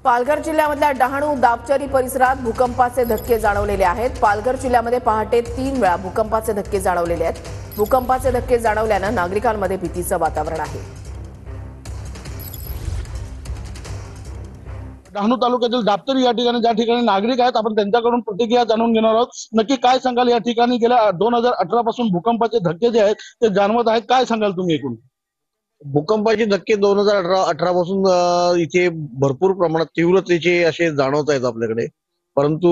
पालघर जिल्ह्यामधल्या डहाणू दापचरी परिसरात भूकंपाचे धक्के जाणवलेले आहेत। पालघर जिल्ह्यामध्ये पहाटे 3 वेळा भूकंपाचे धक्के जाणवलेले आहेत। भूकंपाचे धक्के जाणवल्यानं नागरिकांमध्ये भीतीचं वातावरण आहे। डहाणू तालुक्यातील दापचरी या ठिकाणी ज्या ठिकाणी नागरिक आहेत, आपण त्यांच्याकडून प्रतिक्रिया जाणून घेणार आहोत। नक्की काय सांगाल, या ठिकाणी गेल्या 2018 पासून भूकंपाचे धक्के जे आहेत ते जाणवत आहेत, काय सांगाल तुम्ही एकूण? भूकंपाचे धक्के 2018 पासून इथे भरपूर प्रमाणात तीव्रतेचे असे जाणवत आहेत आपल्याकडे। परंतु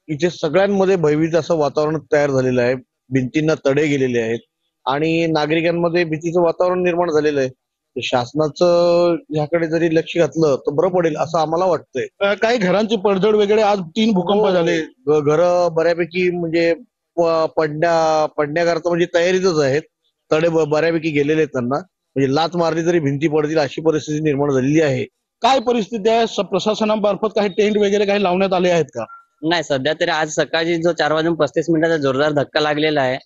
इथे सगळ्यांमध्ये भयभीत असं वातावरण तयार झालेलं आहे। भिंतींना तडे गेलेले आहेत आणि नागरिकांमध्ये भीतीचं वातावरण निर्माण झालेलं आहे। शासनाचं ह्याकडे जरी लक्ष घातलं तर बरं पडेल असं आम्हाला वाटतंय। काही घरांची पडझड वगैरे, आज 3 भूकंप झाले। घर बऱ्यापैकी म्हणजे पडण्याकरता म्हणजे तयारीतच आहेत। तडे बऱ्यापैकी गेलेले आहेत त्यांना, म्हणजे लाच मारली तरी भिंती पडतील अशी परिस्थिती निर्माण झालेली आहे। काय परिस्थिती आहे? प्रशासनामार्फत काही टेंट वगैरे काही लावण्यात आले आहेत का? नाही, सध्या तरी आज सकाळी जो 4:35 जोरदार धक्का लागलेला आहे,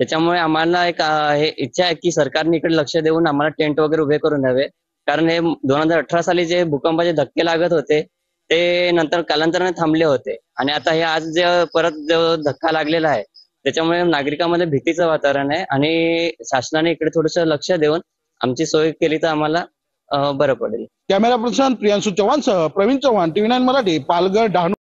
त्याच्यामुळे आम्हाला एक हे इच्छा आहे की सरकारने इकडे लक्ष देऊन आम्हाला टेंट वगैरे उभे करून द्यावे। कारण हे 2018 साली जे भूकंपाचे धक्के लागत होते ते नंतर कालांतराने थांबले होते आणि आता हे आज जे परत जो धक्का लागलेला आहे त्याच्यामुळे नागरिकांमध्ये भीतीचं वातावरण आहे आणि शासनाने इकडे थोडंसं लक्ष देऊन आमची सोय केली तर आम्हाला बरं पडेल। कॅमेरा पर्सन प्रियांशु चव्हाण सह प्रवीण चव्हाण, TV9 मराठी, पालघर, डहाणू।